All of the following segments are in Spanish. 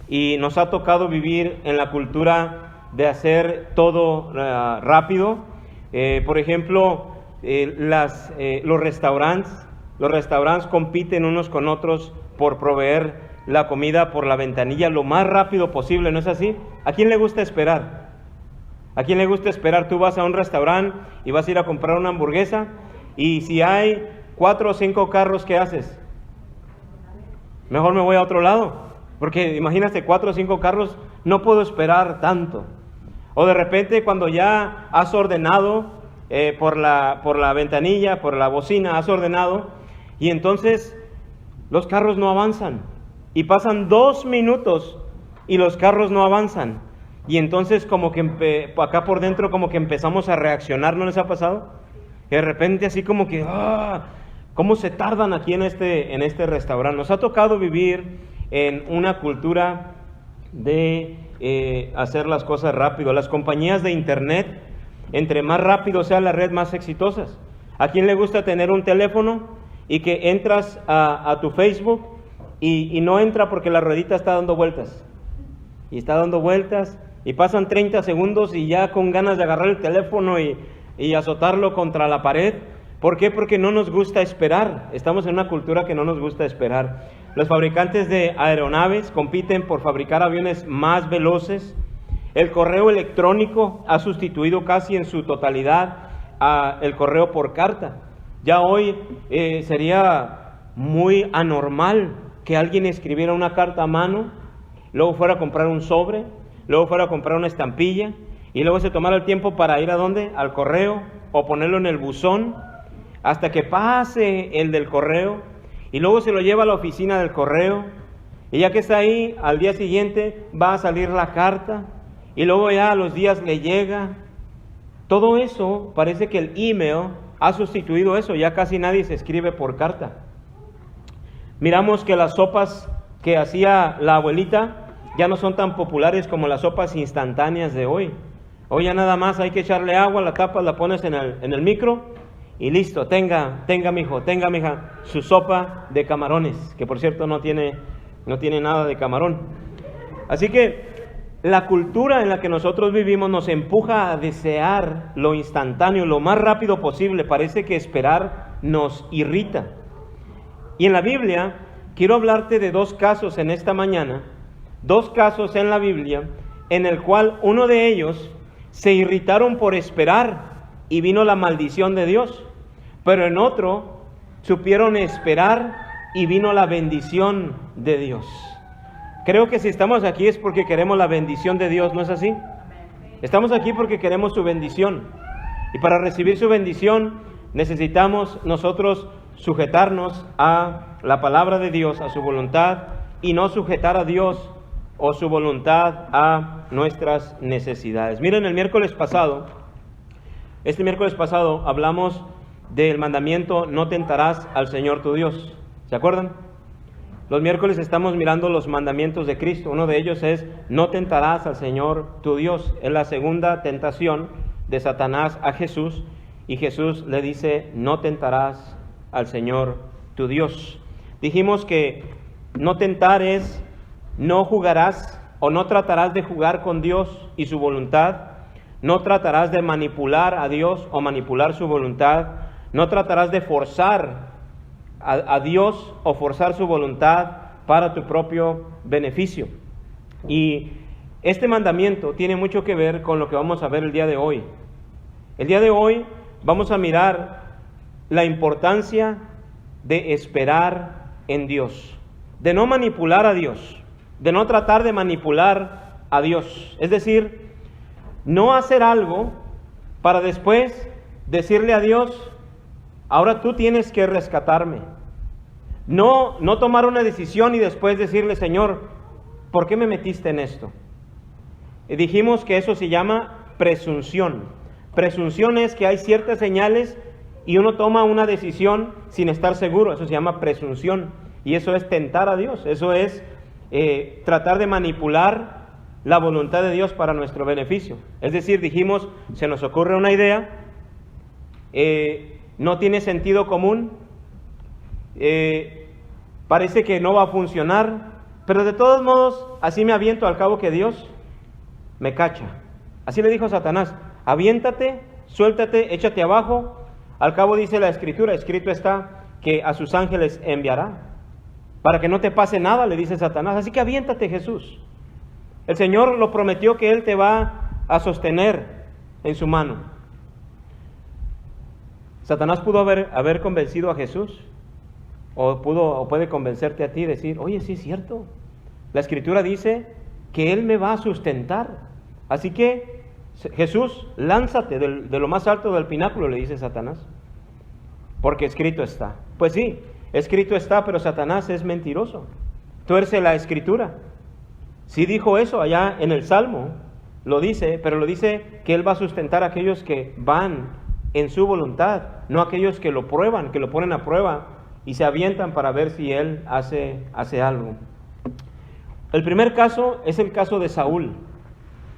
y nos ha tocado vivir en la cultura de hacer todo rápido. Por ejemplo, los restaurantes compiten unos con otros por proveer la comida por la ventanilla lo más rápido posible, ¿no es así? ¿A quién le gusta esperar? ¿A quién le gusta esperar? Tú vas a un restaurante y vas a ir a comprar una hamburguesa, y si hay 4 o 5 carros, ¿qué haces? Mejor me voy a otro lado, porque imagínate 4 o 5 carros, no puedo esperar tanto. O de repente cuando ya has ordenado por la ventanilla, por la bocina, has ordenado, y entonces los carros no avanzan, y pasan 2 minutos y los carros no avanzan, y entonces como que acá por dentro como que empezamos a reaccionar. ¿No les ha pasado? Que de repente así como que ¿cómo se tardan aquí en este restaurante? Nos ha tocado vivir en una cultura de hacer las cosas rápido. Las compañías de internet, entre más rápido sea la red, más exitosas. ¿A quién le gusta tener un teléfono y que entras a tu Facebook y no entra porque la ruedita está dando vueltas? Y está dando vueltas y pasan 30 segundos y ya con ganas de agarrar el teléfono y azotarlo contra la pared. ¿Por qué? Porque no nos gusta esperar. Estamos en una cultura que no nos gusta esperar. Los fabricantes de aeronaves compiten por fabricar aviones más veloces. El correo electrónico ha sustituido casi en su totalidad el correo por carta. Ya hoy sería muy anormal que alguien escribiera una carta a mano, luego fuera a comprar un sobre, luego fuera a comprar una estampilla, y luego se tomara el tiempo para ir ¿a dónde? Al correo, o ponerlo en el buzón, hasta que pase el del correo, y luego se lo lleva a la oficina del correo, y ya que está ahí, al día siguiente va a salir la carta, y luego ya a los días le llega. Todo eso, parece que el email ha sustituido eso, ya casi nadie se escribe por carta. Miramos que las sopas que hacía la abuelita ya no son tan populares como las sopas instantáneas de hoy. Hoy ya nada más hay que echarle agua, la tapas, la pones en el micro y listo, tenga mijo, tenga mija, su sopa de camarones, que por cierto no tiene nada de camarón. Así que la cultura en la que nosotros vivimos nos empuja a desear lo instantáneo, lo más rápido posible. Parece que esperar nos irrita. Y en la Biblia, quiero hablarte de 2 casos en esta mañana, 2 casos en la Biblia, en el cual uno de ellos se irritaron por esperar y vino la maldición de Dios, pero en otro supieron esperar y vino la bendición de Dios. Creo que si estamos aquí es porque queremos la bendición de Dios, ¿no es así? Estamos aquí porque queremos su bendición, y para recibir su bendición necesitamos nosotros sujetarnos a la palabra de Dios, a su voluntad, y no sujetar a Dios o su voluntad a nuestras necesidades. Miren, este miércoles pasado hablamos del mandamiento: no tentarás al Señor tu Dios. ¿Se acuerdan? Los miércoles estamos mirando los mandamientos de Cristo. Uno de ellos es: no tentarás al Señor tu Dios. Es la segunda tentación de Satanás a Jesús, y Jesús le dice: no tentarás al Señor tu Dios. Dijimos que no tentar es: no jugarás o no tratarás de jugar con Dios y su voluntad, no tratarás de manipular a Dios o manipular su voluntad, no tratarás de forzar a Dios o forzar su voluntad para tu propio beneficio. Y este mandamiento tiene mucho que ver con lo que vamos a ver el día de hoy. El día de hoy vamos a mirar la importancia de esperar en Dios, de no manipular a Dios, de no tratar de manipular a Dios. Es decir, no hacer algo para después decirle a Dios: ahora tú tienes que rescatarme. No tomar una decisión y después decirle: Señor, ¿por qué me metiste en esto? Y dijimos que eso se llama presunción. Presunción es que hay ciertas señales y uno toma una decisión sin estar seguro. Eso se llama presunción. Y eso es tentar a Dios. Eso es tratar de manipular la voluntad de Dios para nuestro beneficio. Es decir, dijimos, se nos ocurre una idea, no tiene sentido común, parece que no va a funcionar, pero de todos modos, así me aviento, al cabo que Dios me cacha. Así le dijo Satanás: aviéntate, suéltate, échate abajo. Al cabo dice la Escritura, escrito está, que a sus ángeles enviará, para que no te pase nada, le dice Satanás. Así que aviéntate, Jesús. El Señor lo prometió que Él te va a sostener en su mano. Satanás pudo haber convencido a Jesús, o puede convencerte a ti y decir: oye, sí es cierto, la Escritura dice que Él me va a sustentar. Así que, Jesús, lánzate de lo más alto del pináculo, le dice Satanás, porque escrito está. Pues sí, escrito está, pero Satanás es mentiroso, tuerce la Escritura. Sí dijo eso allá en el Salmo, lo dice, pero lo dice que Él va a sustentar a aquellos que van en su voluntad, no aquellos que lo prueban, que lo ponen a prueba y se avientan para ver si Él hace algo. El primer caso es el caso de Saúl.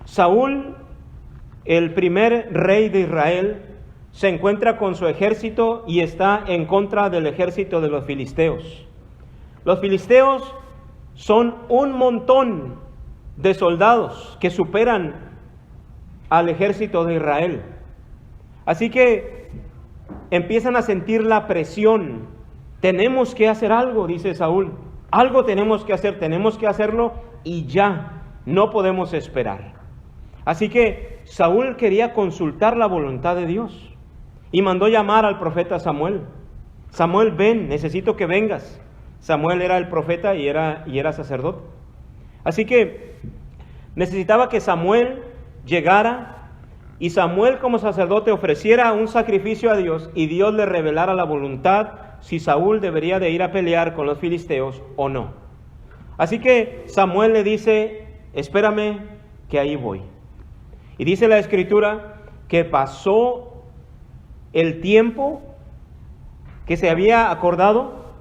Saúl, el primer rey de Israel, se encuentra con su ejército y está en contra del ejército de los filisteos. Los filisteos son un montón de soldados que superan al ejército de Israel. Así que empiezan a sentir la presión. Tenemos que hacer algo, dice Saúl. Algo tenemos que hacer, tenemos que hacerlo y ya, no podemos esperar. Así que Saúl quería consultar la voluntad de Dios y mandó llamar al profeta Samuel. Samuel, ven, necesito que vengas. Samuel era el profeta y era sacerdote. Así que necesitaba que Samuel llegara y Samuel como sacerdote ofreciera un sacrificio a Dios y Dios le revelara la voluntad si Saúl debería de ir a pelear con los filisteos o no. Así que Samuel le dice: espérame que ahí voy. Y dice la Escritura que pasó el tiempo que se había acordado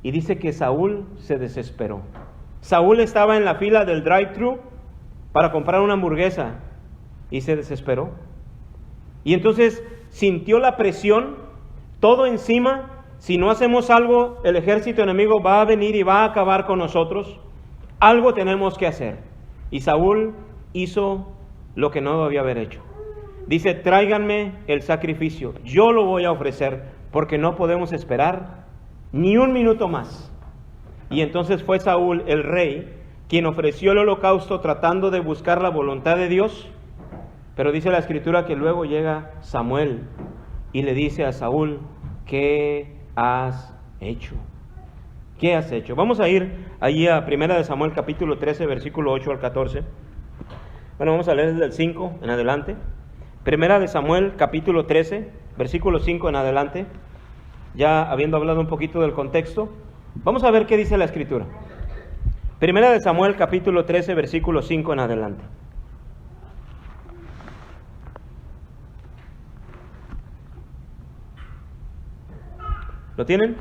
y dice que Saúl se desesperó. Saúl estaba en la fila del drive-thru para comprar una hamburguesa y se desesperó. Y entonces sintió la presión, todo encima. Si no hacemos algo, el ejército enemigo va a venir y va a acabar con nosotros. Algo tenemos que hacer. Y Saúl hizo lo que no debía haber hecho. Dice: tráiganme el sacrificio, yo lo voy a ofrecer, porque no podemos esperar ni un minuto más. Y entonces fue Saúl, el rey, quien ofreció el holocausto tratando de buscar la voluntad de Dios. Pero dice la Escritura que luego llega Samuel y le dice a Saúl: ¿qué has hecho? ¿Qué has hecho? Vamos a ir allí a 1 Samuel capítulo 13, versículo 8 al 14. Bueno, vamos a leer desde el 5 en adelante. 1 Samuel capítulo 13, versículo 5 en adelante. Ya habiendo hablado un poquito del contexto, vamos a ver qué dice la Escritura. 1 Samuel capítulo 13, versículo 5 en adelante. ¿Lo tienen?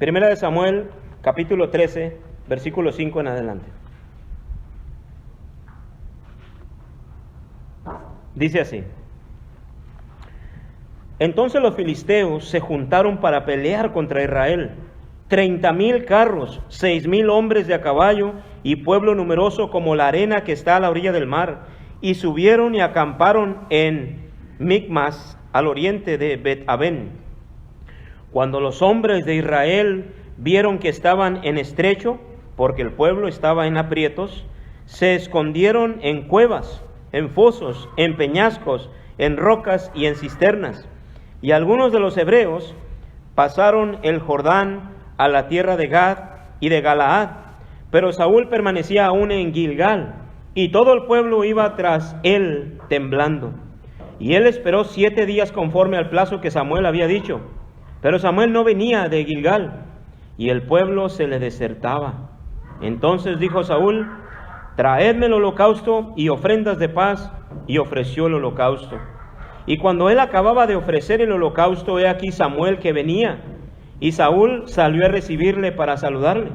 1 Samuel capítulo 13, versículo 5 en adelante. Dice así: entonces los filisteos se juntaron para pelear contra Israel. 30,000 carros, 6,000 hombres de a caballo y pueblo numeroso como la arena que está a la orilla del mar. Y subieron y acamparon en Micmas, al oriente de Bet-Aven. Cuando los hombres de Israel vieron que estaban en estrecho, porque el pueblo estaba en aprietos, se escondieron en cuevas, en fosos, en peñascos, en rocas y en cisternas. Y algunos de los hebreos pasaron el Jordán a la tierra de Gad y de Galaad, pero Saúl permanecía aún en Gilgal, y todo el pueblo iba tras él temblando. Y él esperó 7 días conforme al plazo que Samuel había dicho, pero Samuel no venía de Gilgal, y el pueblo se le desertaba. Entonces dijo Saúl: traedme el holocausto y ofrendas de paz, y ofreció el holocausto. Y cuando él acababa de ofrecer el holocausto, he aquí Samuel que venía, y Saúl salió a recibirle para saludarle.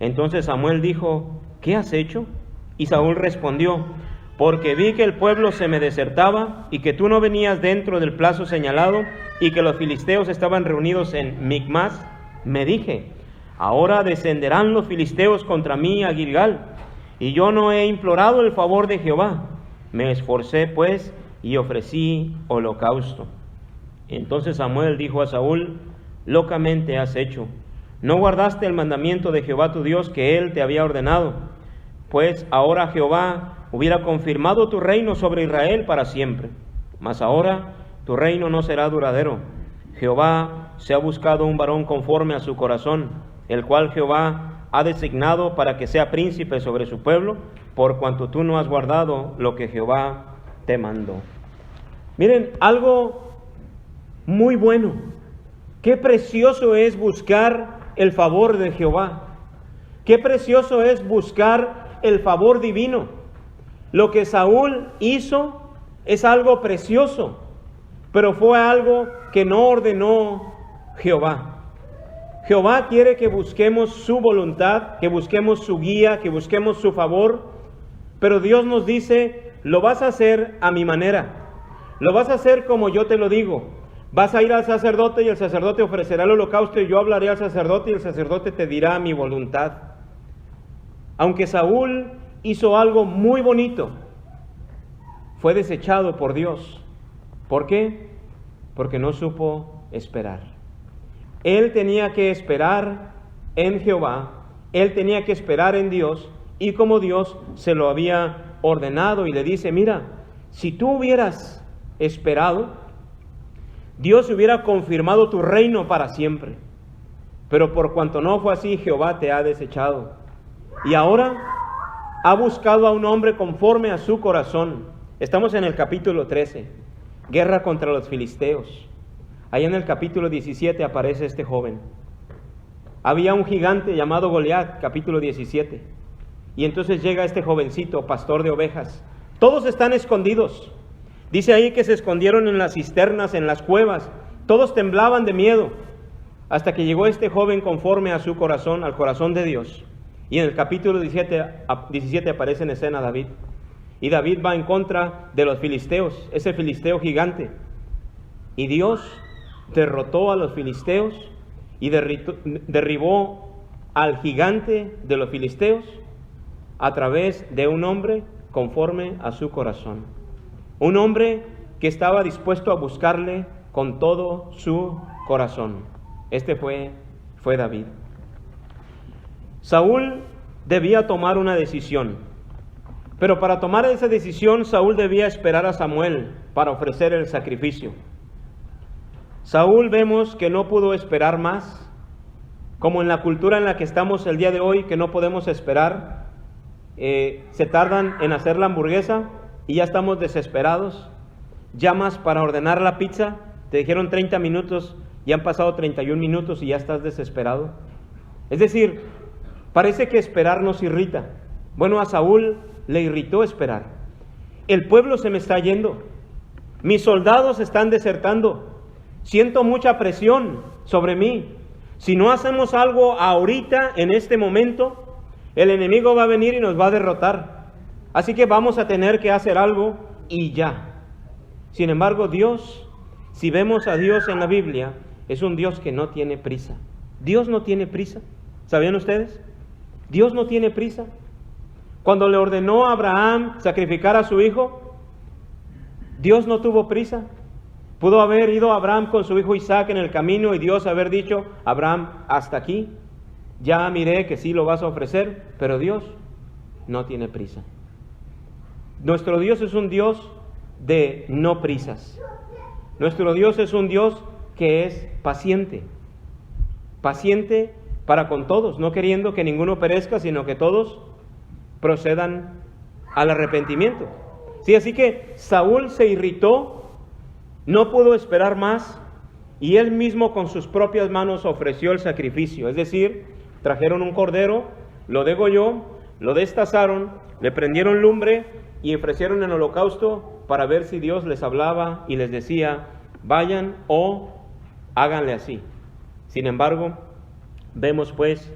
Entonces Samuel dijo: ¿qué has hecho? Y Saúl respondió: porque vi que el pueblo se me desertaba, y que tú no venías dentro del plazo señalado, y que los filisteos estaban reunidos en Micmas, me dije: ahora descenderán los filisteos contra mí a Gilgal, y yo no he implorado el favor de Jehová. Me esforcé pues y ofrecí holocausto. Entonces Samuel dijo a Saúl: locamente has hecho. No guardaste el mandamiento de Jehová tu Dios que él te había ordenado. Pues ahora Jehová hubiera confirmado tu reino sobre Israel para siempre. Mas ahora tu reino no será duradero. Jehová se ha buscado un varón conforme a su corazón, el cual Jehová ha designado para que sea príncipe sobre su pueblo, por cuanto tú no has guardado lo que Jehová te mandó. Miren, algo muy bueno. Qué precioso es buscar el favor de Jehová. Qué precioso es buscar el favor divino. Lo que Saúl hizo es algo precioso, pero fue algo que no ordenó Jehová. Jehová quiere que busquemos su voluntad, que busquemos su guía, que busquemos su favor, pero Dios nos dice: lo vas a hacer a mi manera, lo vas a hacer como yo te lo digo. Vas a ir al sacerdote y el sacerdote ofrecerá el holocausto y yo hablaré al sacerdote y el sacerdote te dirá mi voluntad. Aunque Saúl hizo algo muy bonito, fue desechado por Dios. ¿Por qué? Porque no supo esperar. Él tenía que esperar en Jehová, él tenía que esperar en Dios, y como Dios se lo había ordenado, y le dice: mira, si tú hubieras esperado, Dios hubiera confirmado tu reino para siempre. Pero por cuanto no fue así, Jehová te ha desechado. Y ahora ha buscado a un hombre conforme a su corazón. Estamos en el capítulo 13, guerra contra los filisteos. Ahí en el capítulo 17 aparece este joven. Había un gigante llamado Goliat, capítulo 17. Y entonces llega este jovencito, pastor de ovejas. Todos están escondidos. Dice ahí que se escondieron en las cisternas, en las cuevas. Todos temblaban de miedo. Hasta que llegó este joven conforme a su corazón, al corazón de Dios. Y en el capítulo 17 aparece en escena David. Y David va en contra de los filisteos, ese filisteo gigante. Y Dios derrotó a los filisteos y derribó al gigante de los filisteos a través de un hombre conforme a su corazón. Un hombre que estaba dispuesto a buscarle con todo su corazón. Este fue David. Saúl debía tomar una decisión, pero para tomar esa decisión Saúl debía esperar a Samuel para ofrecer el sacrificio. Saúl vemos que no pudo esperar más, como en la cultura en la que estamos el día de hoy, que no podemos esperar. Se tardan en hacer la hamburguesa y ya estamos desesperados. Llamas para ordenar la pizza, te dijeron 30 minutos, ya han pasado 31 minutos y ya estás desesperado. Es decir, parece que esperar nos irrita. Bueno, a Saúl le irritó esperar. El pueblo se me está yendo, mis soldados están desertando, siento mucha presión sobre mí. Si no hacemos algo ahorita, en este momento, el enemigo va a venir y nos va a derrotar. Así que vamos a tener que hacer algo y ya. Sin embargo, Dios, si vemos a Dios en la Biblia, es un Dios que no tiene prisa. Dios no tiene prisa. ¿Sabían ustedes? Dios no tiene prisa. Cuando le ordenó a Abraham sacrificar a su hijo, Dios no tuvo prisa. Pudo haber ido Abraham con su hijo Isaac en el camino y Dios haber dicho: Abraham, hasta aquí, ya miré que sí lo vas a ofrecer, pero Dios no tiene prisa. Nuestro Dios es un Dios de no prisas. Nuestro Dios es un Dios que es paciente. Paciente para con todos, no queriendo que ninguno perezca, sino que todos procedan al arrepentimiento. Sí, así que Saúl se irritó, no pudo esperar más, y él mismo con sus propias manos ofreció el sacrificio. Es decir, trajeron un cordero, lo degolló, lo destazaron, le prendieron lumbre y ofrecieron el holocausto para ver si Dios les hablaba y les decía: vayan o háganle así. Sin embargo, vemos pues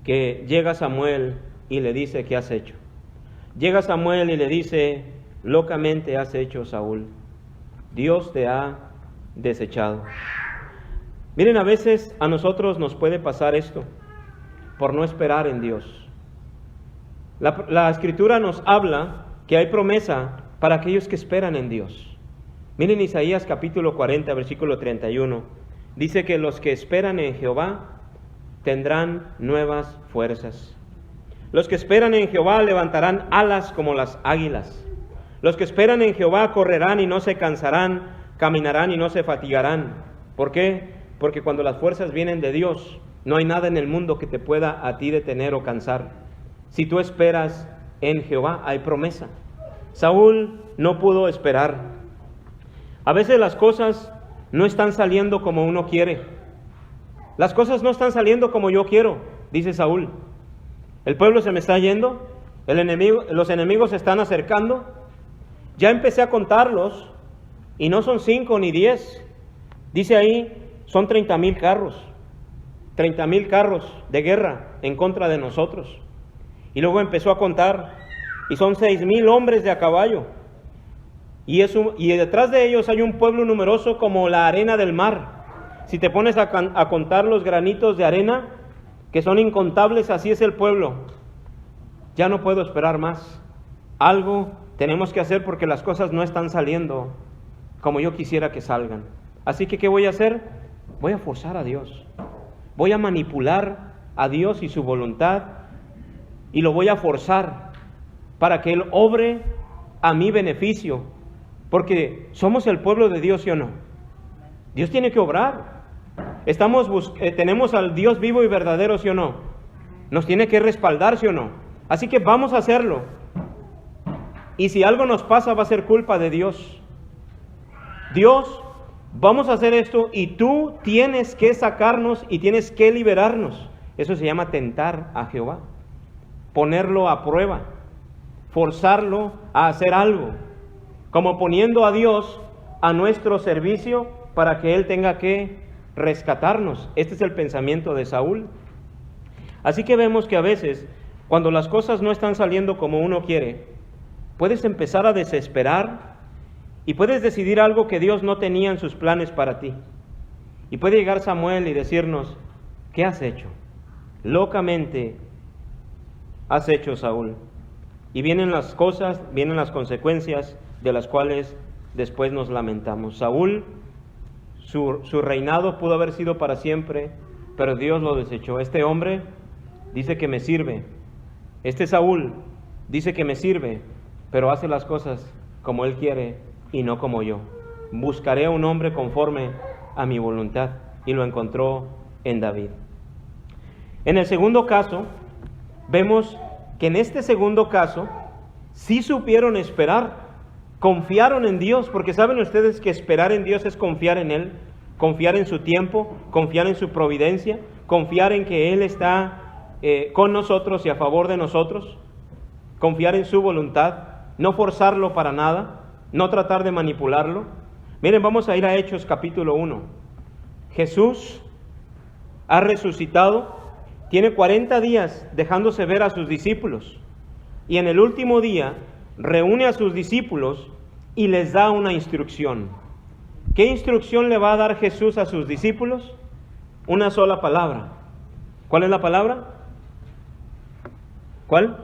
que llega Samuel y le dice: ¿qué has hecho? Llega Samuel y le dice: locamente has hecho, Saúl. Dios te ha desechado. Miren, a veces a nosotros nos puede pasar esto. por no esperar en Dios. La Escritura nos habla que hay promesa para aquellos que esperan en Dios. Miren Isaías capítulo 40, versículo 31. Dice que los que esperan en Jehová tendrán nuevas fuerzas. Los que esperan en Jehová levantarán alas como las águilas. Los que esperan en Jehová correrán y no se cansarán, caminarán y no se fatigarán. ¿Por qué? Porque cuando las fuerzas vienen de Dios, no hay nada en el mundo que te pueda a ti detener o cansar. Si tú esperas en Jehová, hay promesa. Saúl no pudo esperar. A veces las cosas no están saliendo como uno quiere. Las cosas no están saliendo como yo quiero, dice Saúl. El pueblo se me está yendo, los enemigos se están acercando. Ya empecé a contarlos y no son 5 ni 10. Dice ahí, son 30,000 carros. 30,000 carros de guerra en contra de nosotros. Y luego empezó a contar y son 6,000 hombres de a caballo. Y detrás de ellos hay un pueblo numeroso como la arena del mar. Si te pones a contar los granitos de arena, que son incontables, así es el pueblo. Ya no puedo esperar más. Algo tenemos que hacer porque las cosas no están saliendo como yo quisiera que salgan. Así que, ¿qué voy a hacer? Voy a forzar a Dios. Voy a manipular a Dios y su voluntad y lo voy a forzar para que Él obre a mi beneficio. Porque somos el pueblo de Dios, ¿sí o no? Dios tiene que obrar. Tenemos al Dios vivo y verdadero, ¿sí o no? Nos tiene que respaldar, ¿sí o no? Así que vamos a hacerlo. Y si algo nos pasa, va a ser culpa de Dios. Dios, vamos a hacer esto y tú tienes que sacarnos y tienes que liberarnos. Eso se llama tentar a Jehová. Ponerlo a prueba. Forzarlo a hacer algo. Como poniendo a Dios a nuestro servicio para que Él tenga que rescatarnos. Este es el pensamiento de Saúl. Así que vemos que a veces, cuando las cosas no están saliendo como uno quiere, puedes empezar a desesperar y puedes decidir algo que Dios no tenía en sus planes para ti. Y puede llegar Samuel y decirnos, ¿qué has hecho? Locamente has hecho, Saúl. Y vienen las cosas, vienen las consecuencias de las cuales después nos lamentamos. Saúl, su reinado pudo haber sido para siempre, pero Dios lo desechó. Este hombre dice que me sirve. Este Saúl dice que me sirve, pero hace las cosas como él quiere y no como yo. Buscaré a un hombre conforme a mi voluntad, y lo encontró en David. En el segundo caso, vemos que en este segundo caso sí supieron esperar. Confiaron en Dios, porque saben ustedes que esperar en Dios es confiar en Él, confiar en su tiempo, confiar en su providencia, confiar en que Él está con nosotros y a favor de nosotros, confiar en su voluntad, no forzarlo para nada, no tratar de manipularlo. Miren, vamos a ir a Hechos capítulo 1. Jesús ha resucitado, tiene 40 días dejándose ver a sus discípulos, y en el último día reúne a sus discípulos y les da una instrucción. ¿Qué instrucción le va a dar Jesús a sus discípulos? Una sola palabra. ¿Cuál es la palabra? ¿Cuál?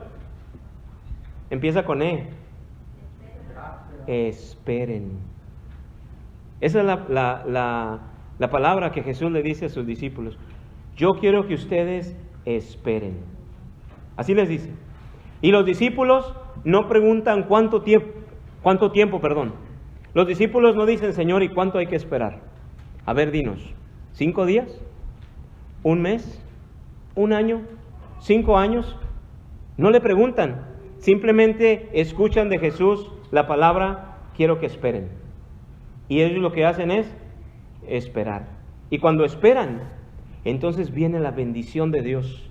Empieza con E. Esperen. Esa es la palabra que Jesús le dice a sus discípulos. Yo quiero que ustedes esperen. Así les dice. Y los discípulos no preguntan cuánto tiempo. Los discípulos no dicen, Señor, ¿y cuánto hay que esperar? A ver, dinos, ¿5 días? ¿1 mes? ¿1 año? ¿5 años? No le preguntan, simplemente escuchan de Jesús la palabra, quiero que esperen. Y ellos lo que hacen es esperar. Y cuando esperan, entonces viene la bendición de Dios.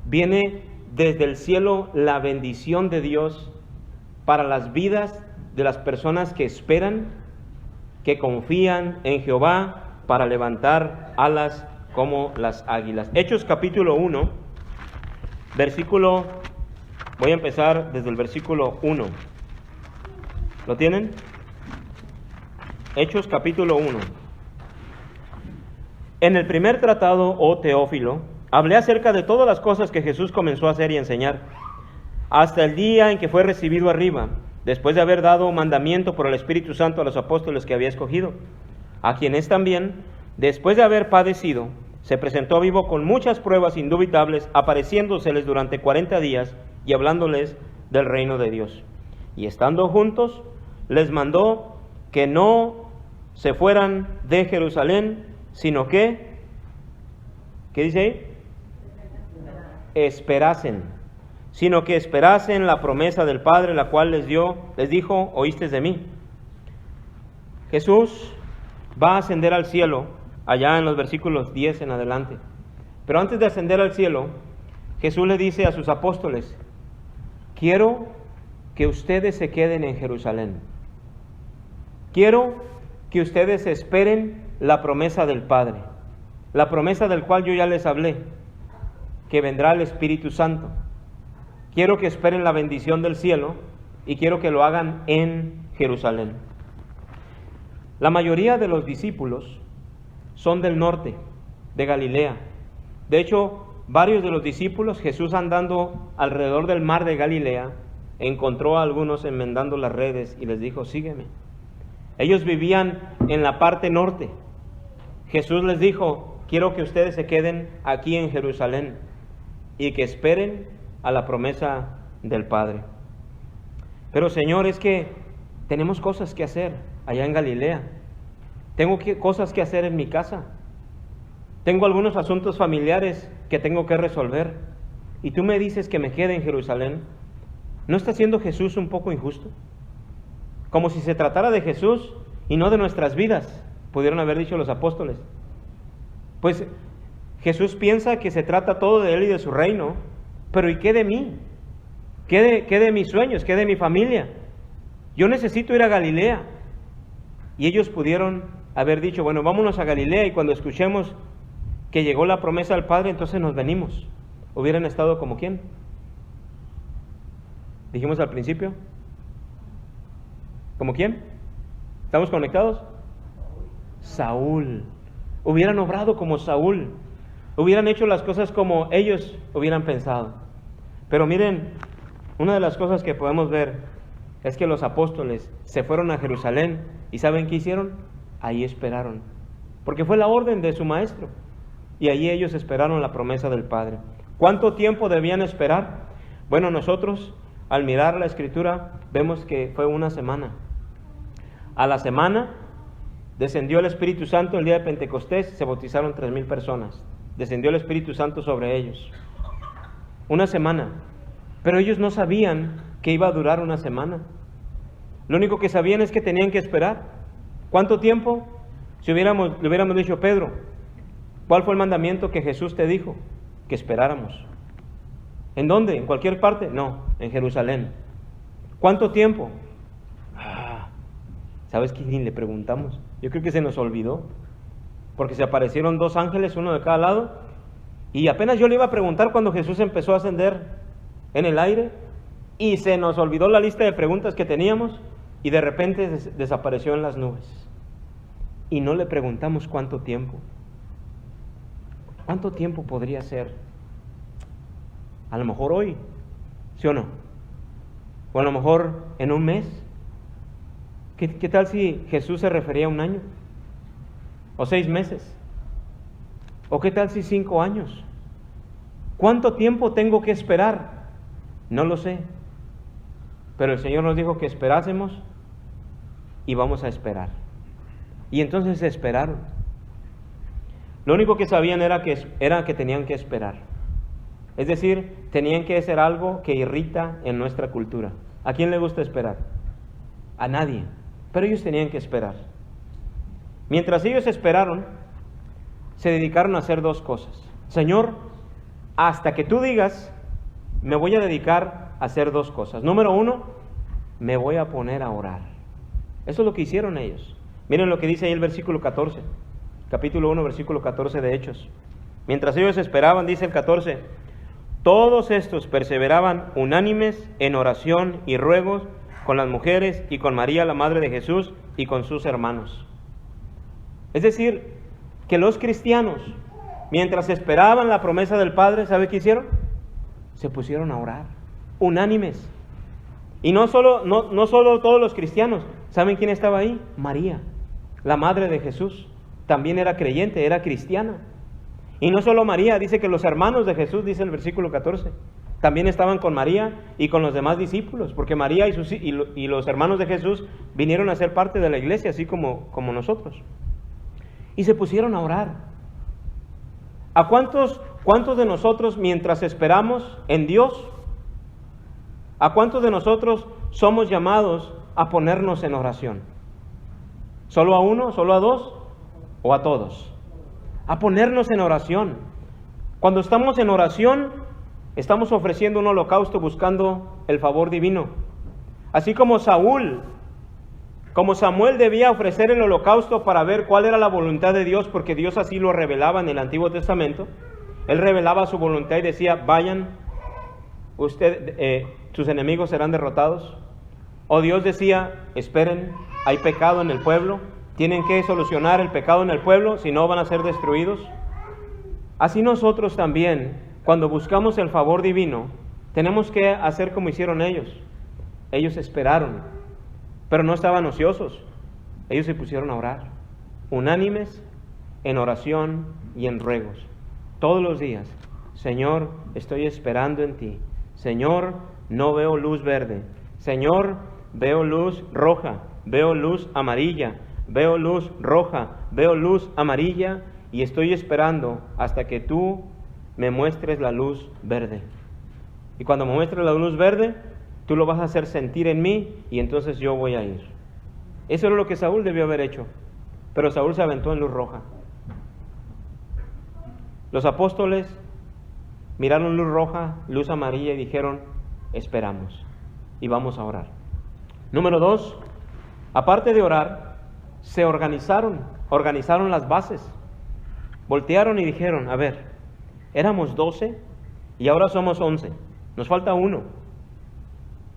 Viene desde el cielo la bendición de Dios para las vidas de las personas que esperan, que confían en Jehová para levantar alas como las águilas. Hechos capítulo 1, voy a empezar desde el versículo 1. ¿Lo tienen? Hechos capítulo 1. En el primer tratado, oh Teófilo, hablé acerca de todas las cosas que Jesús comenzó a hacer y enseñar, hasta el día en que fue recibido arriba, después de haber dado mandamiento por el Espíritu Santo a los apóstoles que había escogido, a quienes también, después de haber padecido, se presentó vivo con muchas pruebas indubitables, apareciéndoseles durante 40 días y hablándoles del reino de Dios. Y estando juntos, les mandó que no se fueran de Jerusalén, sino que, ¿qué dice ahí? Esperasen, sino que esperasen la promesa del Padre, la cual les dijo, oísteis de mí. Jesús va a ascender al cielo, allá en los versículos 10 en adelante. Pero antes de ascender al cielo, Jesús le dice a sus apóstoles, quiero que ustedes se queden en Jerusalén. Quiero que ustedes esperen la promesa del Padre, la promesa del cual yo ya les hablé, que vendrá el Espíritu Santo. Quiero que esperen la bendición del cielo y quiero que lo hagan en Jerusalén. La mayoría de los discípulos son del norte, de Galilea. De hecho, varios de los discípulos, Jesús andando alrededor del mar de Galilea, encontró a algunos enmendando las redes y les dijo, sígueme. Ellos vivían en la parte norte. Jesús les dijo, quiero que ustedes se queden aquí en Jerusalén y que esperen a la promesa del Padre. Pero Señor, es que tenemos cosas que hacer allá en Galilea. Tengo cosas que hacer en mi casa. Tengo algunos asuntos familiares que tengo que resolver. Y tú me dices que me quede en Jerusalén. ¿No está siendo Jesús un poco injusto? Como si se tratara de Jesús y no de nuestras vidas, pudieron haber dicho los apóstoles. Pues Jesús piensa que se trata todo de Él y de su reino, pero ¿y qué de mí? ¿Qué de mis sueños? ¿Qué de mi familia? Yo necesito ir a Galilea. Y ellos pudieron haber dicho, bueno, vámonos a Galilea y cuando escuchemos que llegó la promesa del Padre, entonces nos venimos. ¿Hubieran estado como quién? Dijimos al principio. ¿Como quién? ¿Estamos conectados? Saúl. Hubieran obrado como Saúl. Hubieran hecho las cosas como ellos hubieran pensado. Pero miren, una de las cosas que podemos ver es que los apóstoles se fueron a Jerusalén y ¿saben qué hicieron? Ahí esperaron. Porque fue la orden de su maestro. Y allí ellos esperaron la promesa del Padre. ¿Cuánto tiempo debían esperar? Bueno, nosotros al mirar la Escritura vemos que fue una semana. A la semana descendió el Espíritu Santo el día de Pentecostés, se bautizaron 3,000 personas. Descendió el Espíritu Santo sobre ellos. Una semana. Pero ellos no sabían que iba a durar una semana. Lo único que sabían es que tenían que esperar. ¿Cuánto tiempo? Si le hubiéramos dicho, Pedro, ¿cuál fue el mandamiento que Jesús te dijo? Que esperáramos. ¿En dónde? ¿En cualquier parte? No, en Jerusalén. ¿Cuánto tiempo? ¿Sabes qué? Ni le preguntamos. Yo creo que se nos olvidó. Porque se aparecieron 2 ángeles, uno de cada lado. Y apenas yo le iba a preguntar cuando Jesús empezó a ascender en el aire. Y se nos olvidó la lista de preguntas que teníamos. Y de repente desapareció en las nubes. Y no le preguntamos cuánto tiempo. ¿Cuánto tiempo podría ser? A lo mejor hoy, ¿sí o no? O a lo mejor en un mes. ¿Qué tal si Jesús se refería a 1 año? ¿O 6 meses? ¿O qué tal si 5 años? ¿Cuánto tiempo tengo que esperar? No lo sé. Pero el Señor nos dijo que esperásemos y vamos a esperar. Y entonces se esperaron. Lo único que sabían era que tenían que esperar. Es decir, tenían que hacer algo que irrita en nuestra cultura. ¿A quién le gusta esperar? A nadie. Pero ellos tenían que esperar. Mientras ellos esperaron, se dedicaron a hacer 2 cosas. Señor, hasta que tú digas, me voy a dedicar a hacer 2 cosas. Número 1, me voy a poner a orar. Eso es lo que hicieron ellos. Miren lo que dice ahí el versículo 14. Capítulo 1, versículo 14 de Hechos. Mientras ellos esperaban, dice el 14, todos estos perseveraban unánimes en oración y ruegos con las mujeres y con María, la madre de Jesús, y con sus hermanos. Es decir, que los cristianos mientras esperaban la promesa del Padre, ¿sabe qué hicieron? Se pusieron a orar, unánimes. Y no solo todos los cristianos. ¿Saben quién estaba ahí? María, la madre de Jesús. También era creyente, era cristiana. Y no solo María, dice que los hermanos de Jesús, dice el versículo 14, también estaban con María y con los demás discípulos, porque María y los hermanos de Jesús vinieron a ser parte de la iglesia, así como nosotros. Y se pusieron a orar. ¿A cuántos de nosotros, mientras esperamos en Dios, a cuántos de nosotros somos llamados a ponernos en oración? ¿Solo a uno? ¿Solo a dos? ¿O a todos? A ponernos en oración. Cuando estamos en oración, estamos ofreciendo un holocausto buscando el favor divino. Así como Samuel debía ofrecer el holocausto para ver cuál era la voluntad de Dios, porque Dios así lo revelaba en el Antiguo Testamento. Él revelaba su voluntad y decía, vayan, sus enemigos serán derrotados. O Dios decía, esperen, hay pecado en el pueblo, tienen que solucionar el pecado en el pueblo, si no van a ser destruidos. Así nosotros también, cuando buscamos el favor divino, tenemos que hacer como hicieron ellos. Ellos esperaron, pero no estaban ociosos. Ellos se pusieron a orar, unánimes, en oración y en ruegos. Todos los días, Señor, estoy esperando en ti. Señor, no veo luz verde. Señor, veo luz roja, veo luz amarilla, veo luz roja, veo luz amarilla, y estoy esperando hasta que tú me muestres la luz verde. Y cuando me muestres la luz verde, tú lo vas a hacer sentir en mí, y entonces yo voy a ir. Eso era lo que Saúl debió haber hecho, pero Saúl se aventó en luz roja. Los apóstoles miraron luz roja, luz amarilla, y dijeron, esperamos, y vamos a orar. Número 2, aparte de orar, se organizaron las bases. Voltearon y dijeron, a ver, éramos 12 y ahora somos 11. Nos falta uno.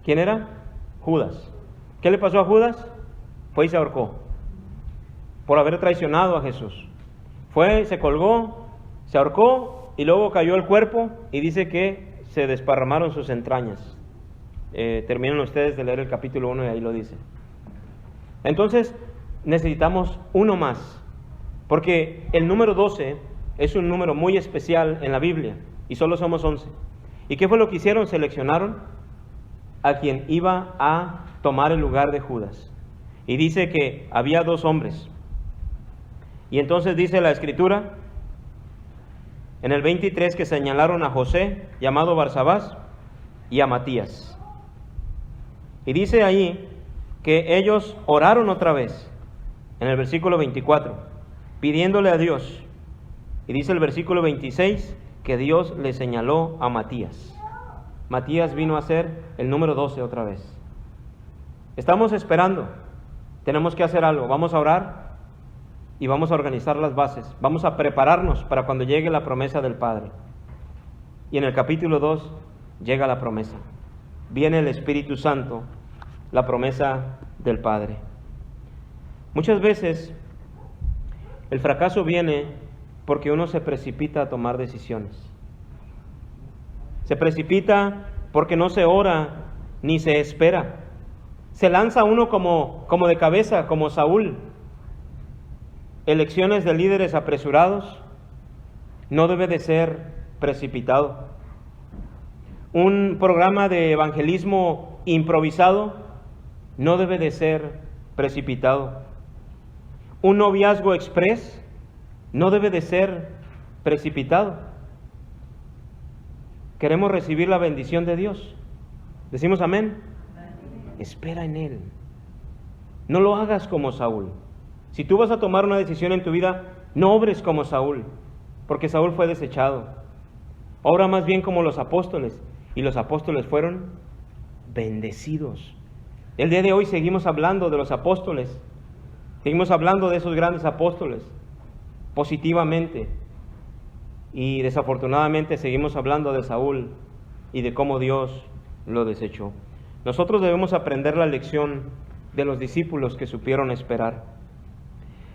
¿Quién era? Judas. ¿Qué le pasó a Judas? Fue y se ahorcó por haber traicionado a Jesús. Fue, se colgó, se ahorcó y luego cayó el cuerpo y dice que se desparramaron sus entrañas. Terminan ustedes de leer el capítulo 1 y ahí lo dice. Entonces necesitamos uno más, porque el número 12 es un número muy especial en la Biblia y solo somos 11. ¿Y qué fue lo que hicieron? Seleccionaron a quien iba a tomar el lugar de Judas. Y dice que había 2 hombres. Y entonces dice la Escritura en el 23 que señalaron a José, llamado Barsabás, y a Matías. Y dice ahí que ellos oraron otra vez, en el versículo 24, pidiéndole a Dios. Y dice el versículo 26 que Dios le señaló a Matías. Matías vino a ser el número 12 otra vez. Estamos esperando, tenemos que hacer algo, vamos a orar y vamos a organizar las bases, vamos a prepararnos para cuando llegue la promesa del Padre. Y en el capítulo 2 llega la promesa. Viene el Espíritu Santo, la promesa del Padre. Muchas veces el fracaso viene porque uno se precipita a tomar decisiones. Se precipita porque no se ora ni se espera. Se lanza uno como de cabeza, como Saúl. Elecciones de líderes apresurados no debe de ser precipitado. Un programa de evangelismo improvisado no debe de ser precipitado. Un noviazgo express no debe de ser precipitado. Queremos recibir la bendición de Dios. ¿Decimos amén? Espera en Él. No lo hagas como Saúl. Si tú vas a tomar una decisión en tu vida, no obres como Saúl, porque Saúl fue desechado. Obra más bien como los apóstoles, y los apóstoles fueron bendecidos. El día de hoy seguimos hablando de los apóstoles, seguimos hablando de esos grandes apóstoles positivamente, y desafortunadamente seguimos hablando de Saúl y de cómo Dios lo desechó. Nosotros debemos aprender la lección de los discípulos que supieron esperar.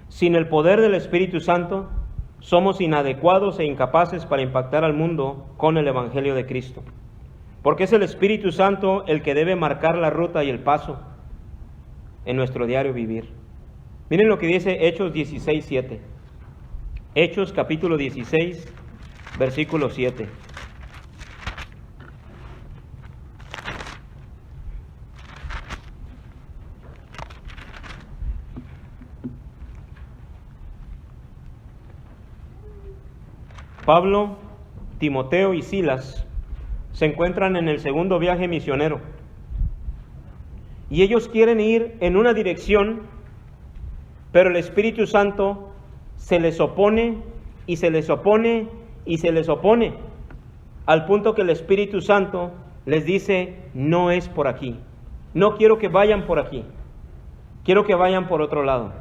Sin el poder del Espíritu Santo, somos inadecuados e incapaces para impactar al mundo con el Evangelio de Cristo. Porque es el Espíritu Santo el que debe marcar la ruta y el paso en nuestro diario vivir. Miren lo que dice Hechos 16:7. Hechos capítulo 16, versículo 7. Pablo, Timoteo y Silas se encuentran en el segundo viaje misionero y ellos quieren ir en una dirección, pero el Espíritu Santo se les opone y se les opone y se les opone, al punto que el Espíritu Santo les dice: no es por aquí, no quiero que vayan por aquí, quiero que vayan por otro lado.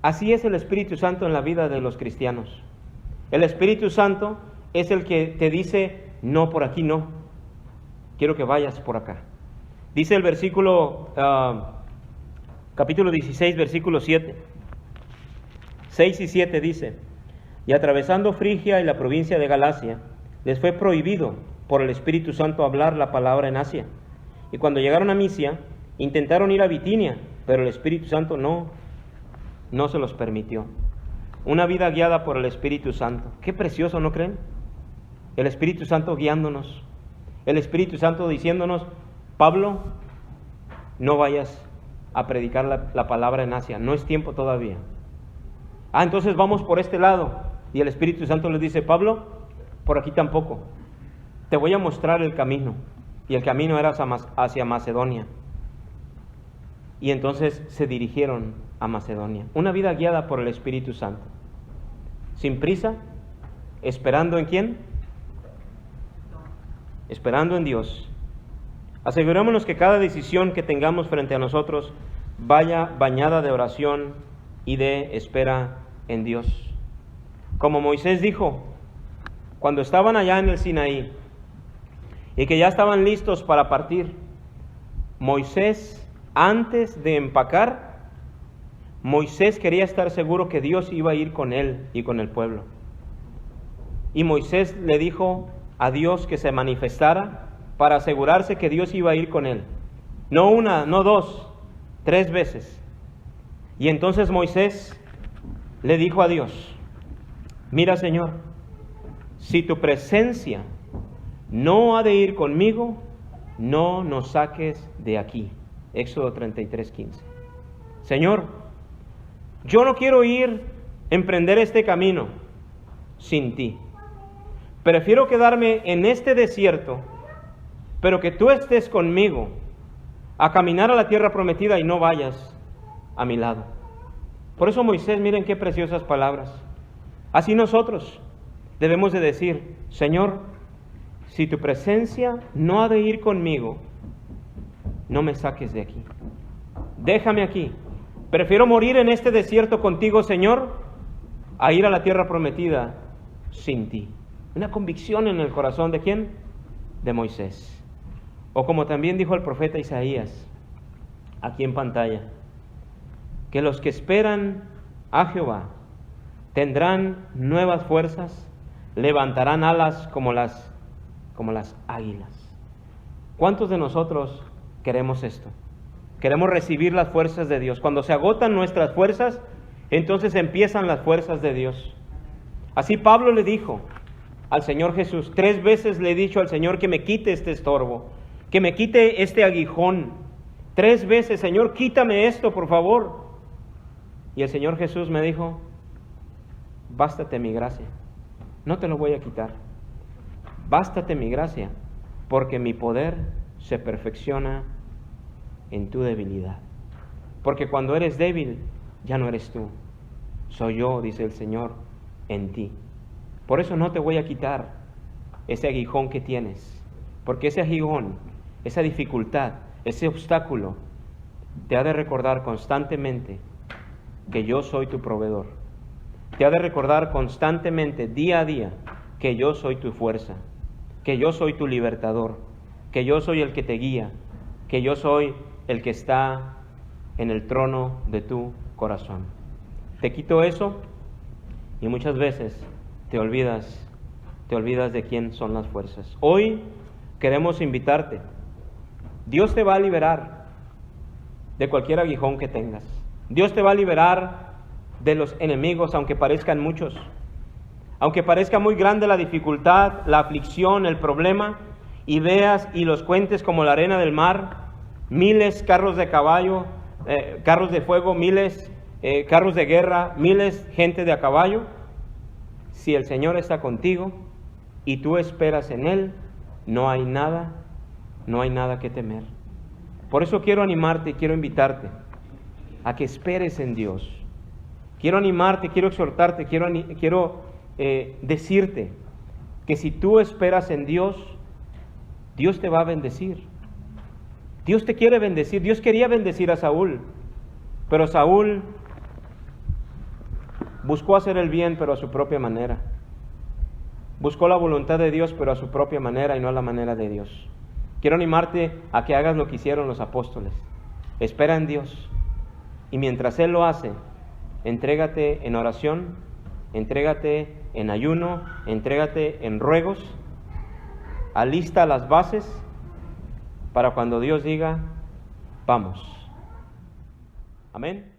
Así es el Espíritu Santo en la vida de los cristianos. El Espíritu Santo es el que te dice: no, por aquí no, quiero que vayas por acá. Dice el versículo, capítulo 16, versículo 7, 6 y 7 dice: y atravesando Frigia y la provincia de Galacia, les fue prohibido por el Espíritu Santo hablar la palabra en Asia. Y cuando llegaron a Misia, intentaron ir a Bitinia, pero el Espíritu Santo no se los permitió. Una vida guiada por el Espíritu Santo. Qué precioso, ¿no creen? El Espíritu Santo guiándonos. El Espíritu Santo diciéndonos: Pablo, no vayas a predicar la palabra en Asia, no es tiempo todavía. Entonces vamos por este lado. Y el Espíritu Santo les dice: Pablo, por aquí tampoco. Te voy a mostrar el camino. Y el camino era hacia Macedonia. Y entonces se dirigieron a Macedonia. Una vida guiada por el Espíritu Santo. Sin prisa, esperando ¿en quién? Esperando en Dios. Asegurémonos que cada decisión que tengamos frente a nosotros vaya bañada de oración y de espera en Dios. Como Moisés dijo, cuando estaban allá en el Sinaí y que ya estaban listos para partir, Moisés, antes de empacar, Moisés quería estar seguro que Dios iba a ir con él y con el pueblo. Y Moisés le dijo a Dios que se manifestara para asegurarse que Dios iba a ir con él. No una, no dos, 3 veces. Y entonces Moisés le dijo a Dios: mira, Señor, si tu presencia no ha de ir conmigo, no nos saques de aquí. Éxodo 33:15. Señor, yo no quiero emprender este camino sin ti. Prefiero quedarme en este desierto, pero que tú estés conmigo, a caminar a la tierra prometida y no vayas a mi lado. Por eso Moisés, miren qué preciosas palabras. Así nosotros debemos de decir: Señor, si tu presencia no ha de ir conmigo, no me saques de aquí. Déjame aquí. Prefiero morir en este desierto contigo, Señor, a ir a la tierra prometida sin ti. Una convicción en el corazón ¿de quién? De Moisés. O como también dijo el profeta Isaías, aquí en pantalla, que los que esperan a Jehová tendrán nuevas fuerzas, levantarán alas como las águilas. ¿Cuántos de nosotros queremos esto? Queremos recibir las fuerzas de Dios. Cuando se agotan nuestras fuerzas, entonces empiezan las fuerzas de Dios. Así Pablo le dijo al Señor Jesús: 3 veces le he dicho al Señor que me quite este estorbo, que me quite este aguijón. 3 veces: Señor, quítame esto, por favor. Y el Señor Jesús me dijo: bástate mi gracia, no te lo voy a quitar. Bástate mi gracia, porque mi poder se perfecciona en tu debilidad. Porque cuando eres débil, ya no eres tú, soy yo, dice el Señor, en ti. Por eso no te voy a quitar ese aguijón que tienes, porque ese aguijón, esa dificultad, ese obstáculo, te ha de recordar constantemente que yo soy tu proveedor. Te ha de recordar constantemente, día a día, que yo soy tu fuerza, que yo soy tu libertador, que yo soy el que te guía, que yo soy el que está en el trono de tu corazón. Te quito eso y muchas veces te olvidas de quién son las fuerzas. Hoy queremos invitarte. Dios te va a liberar de cualquier aguijón que tengas. Dios te va a liberar de los enemigos, aunque parezcan muchos. Aunque parezca muy grande la dificultad, la aflicción, el problema, y veas y los cuentes como la arena del mar, miles carros de caballo, carros de fuego, miles carros de guerra, miles gente de a caballo. Si el Señor está contigo y tú esperas en Él, no hay nada que temer. Por eso quiero animarte y quiero invitarte a que esperes en Dios. Quiero animarte, quiero exhortarte, quiero decirte que si tú esperas en Dios, Dios te va a bendecir. Dios te quiere bendecir. Dios quería bendecir a Saúl, pero Saúl buscó hacer el bien, pero a su propia manera. Buscó la voluntad de Dios, pero a su propia manera y no a la manera de Dios. Quiero animarte a que hagas lo que hicieron los apóstoles. Espera en Dios. Y mientras Él lo hace, entrégate en oración, entrégate en ayuno, entrégate en ruegos, alista las bases para cuando Dios diga, vamos. Amén.